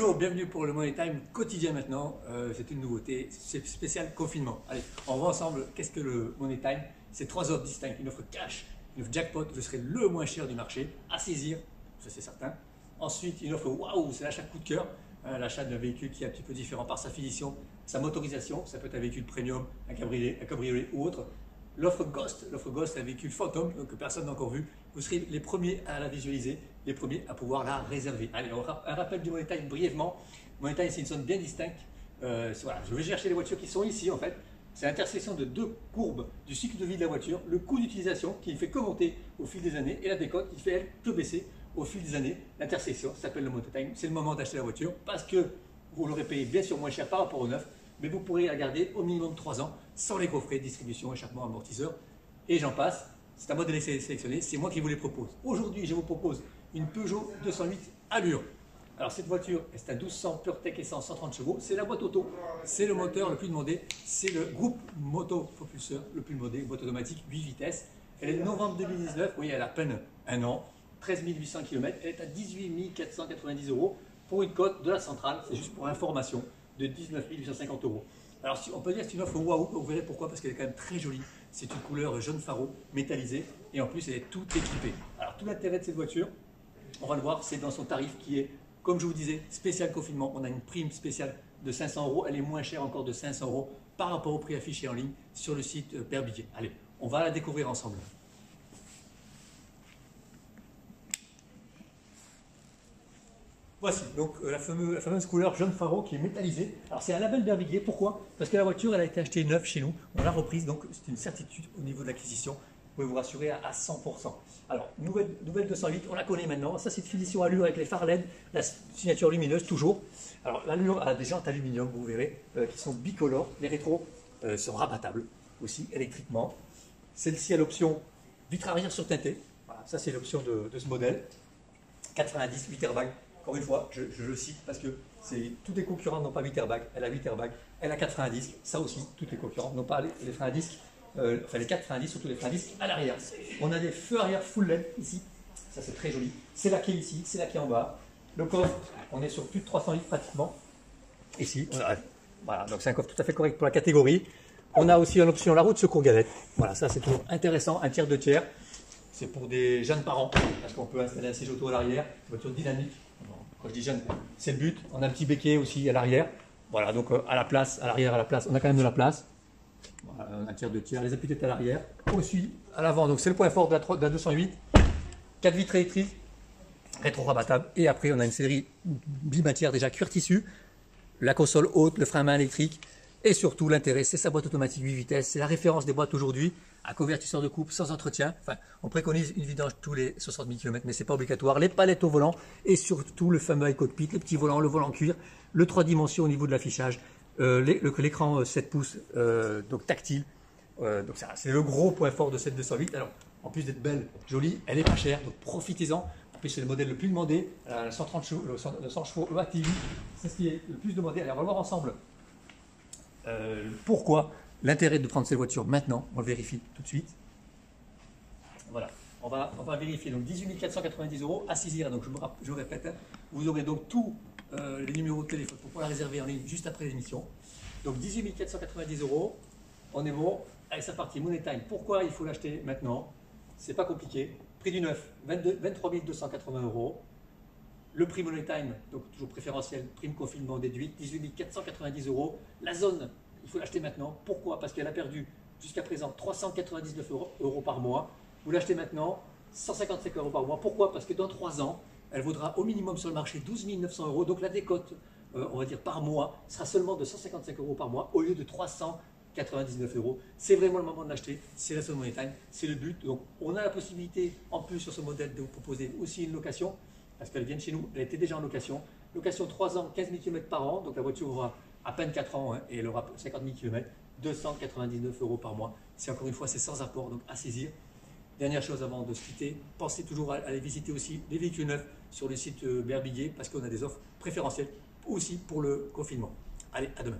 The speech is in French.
Bonjour, bienvenue pour le Money Time quotidien maintenant. C'est une nouveauté, c'est spécial confinement. Allez, on voit ensemble qu'est-ce que le Money Time. C'est trois offres distinctes, une offre cash, une offre jackpot, je serai le moins cher du marché, à saisir, ça c'est certain. Ensuite, une offre waouh, c'est l'achat coup de cœur, l'achat d'un véhicule qui est un petit peu différent par sa finition, sa motorisation, ça peut être un véhicule premium, un cabriolet ou autre. L'offre Ghost, c'est un véhicule fantôme que personne n'a encore vu. Vous serez les premiers à la visualiser, les premiers à pouvoir la réserver. Allez, un rappel du Money Time brièvement. Money Time, c'est une zone bien distincte. Voilà, je vais chercher les voitures qui sont ici en fait. C'est l'intersection de deux courbes du cycle de vie de la voiture, le coût d'utilisation qui ne fait que monter au fil des années et la décote qui fait elle que baisser au fil des années. L'intersection s'appelle le Money Time. C'est le moment d'acheter la voiture parce que vous l'aurez payé bien sûr moins cher par rapport au neuf, mais vous pourrez la garder au minimum 3 ans sans les coffrets, distribution, échappement, amortisseur et j'en passe. C'est à moi de les sélectionner, c'est moi qui vous les propose. Aujourd'hui, je vous propose une Peugeot 208 Allure. Alors cette voiture, c'est un 1200 PureTech essence 130 chevaux, c'est la boîte auto, c'est le moteur le plus demandé, c'est le groupe moto propulseur le plus demandé, boîte automatique 8 vitesses. Elle est de novembre 2019, oui, elle a à peine un an, 13 800 km, elle est à 18 490 € pour une cote de la centrale, c'est juste pour information, de 19 850 €. Alors on peut dire que c'est une offre waouh, vous verrez pourquoi, parce qu'elle est quand même très jolie. C'est une couleur jaune faro, métallisée, et en plus elle est tout équipée. Alors tout l'intérêt de cette voiture, on va le voir, c'est dans son tarif qui est, comme je vous disais, spécial confinement. On a une prime spéciale de 500 €, elle est moins chère encore de 500 € par rapport au prix affiché en ligne sur le site Berbier. Allez, on va la découvrir ensemble. Voici donc la fameuse couleur jaune faro qui est métallisée. Alors c'est un label Berbier, pourquoi? Parce que la voiture elle a été achetée neuve chez nous, on l'a reprise, donc c'est une certitude au niveau de l'acquisition. Vous pouvez vous rassurer à 100%. Alors, nouvelle 208, on la connaît maintenant. Ça, c'est une finition Allure avec les phares LED, la signature lumineuse toujours. Alors, l'Allure a des jantes aluminium, vous verrez, qui sont bicolores. Les rétros sont rabattables aussi électriquement. Celle-ci a l'option vitre arrière surteintée. Voilà, ça, c'est l'option de ce modèle. 90, 8 airbags. Encore une fois, je le cite parce que tous les concurrents n'ont pas 8 airbags. Elle a 8 airbags. Elle a 4 freins à disque. Ça aussi, tous les concurrents n'ont pas les freins à disque. Enfin les 4 freins à disque, surtout les freins à disque à l'arrière. On a des feux arrière full LED ici, ça c'est très joli. C'est laqué ici, c'est laqué en bas. Le coffre, on est sur plus de 300 litres pratiquement. Ici, voilà, donc c'est un coffre tout à fait correct pour la catégorie. On a aussi en option la roue de secours galette. Voilà, ça c'est toujours intéressant, un tiers, 2 tiers. C'est pour des jeunes parents, parce qu'on peut installer un siège auto à l'arrière, voiture dynamique. Quand je dis jeune, c'est le but. On a un petit béquet aussi à l'arrière. Voilà, donc à la place, à l'arrière, à la place, on a quand même de la place. Un tiers, 2 tiers, les appuis tête à l'arrière, aussi à l'avant, donc c'est le point fort de la 208, 4 vitres électriques, rétro rabattable, et après on a une série bimatière déjà cuir tissu, la console haute, le frein à main électrique, et surtout l'intérêt, c'est sa boîte automatique 8 vitesses, c'est la référence des boîtes aujourd'hui, à convertisseur de coupe, sans entretien, enfin on préconise une vidange tous les 60 000 km, mais c'est pas obligatoire, les palettes au volant, et surtout le fameux iCockpit, le petit volant, le volant cuir, le 3 dimensions au niveau de l'affichage, l'écran 7 pouces donc tactile, donc c'est le gros point fort de cette 208. Alors en plus d'être belle, jolie, elle est pas chère, donc profitez-en. En plus c'est le modèle le plus demandé, 130 chevaux, le 100 chevaux EATI, c'est ce qui est le plus demandé. Allez, on va voir ensemble pourquoi l'intérêt de prendre ces voitures maintenant. On le vérifie tout de suite. Voilà, on va vérifier. Donc 18 490 € à saisir. Donc je répète, hein, vous aurez donc tous les numéros de téléphone pour pouvoir la réserver en ligne juste après l'émission. Donc 18 490 €, on est bon. Allez, c'est parti, Money Time. Pourquoi il faut l'acheter maintenant? C'est pas compliqué. Prix du neuf, 23 280 €. Le prix Money Time, donc toujours préférentiel, prime confinement déduite, 18 490 €. La zone, il faut l'acheter maintenant. Pourquoi? Parce qu'elle a perdu jusqu'à présent 399 € par mois. Vous l'achetez maintenant, 155 € par mois. Pourquoi? Parce que dans 3 ans, elle vaudra au minimum sur le marché 12 900 €. Donc la décote, on va dire par mois, sera seulement de 155 € par mois au lieu de 399 €. C'est vraiment le moment de l'acheter. C'est la seule Money Time, c'est le but. Donc on a la possibilité, en plus sur ce modèle, de vous proposer aussi une location, parce qu'elle vient de chez nous, elle était déjà en location. Location 3 ans, 15 000 km par an. Donc la voiture aura à peine 4 ans, hein, et elle aura 50 000 km, 299 € par mois. C'est encore une fois, c'est sans apport, donc à saisir. Dernière chose avant de se quitter, pensez toujours à aller visiter aussi les véhicules neufs sur le site Berbier parce qu'on a des offres préférentielles aussi pour le confinement. Allez, à demain.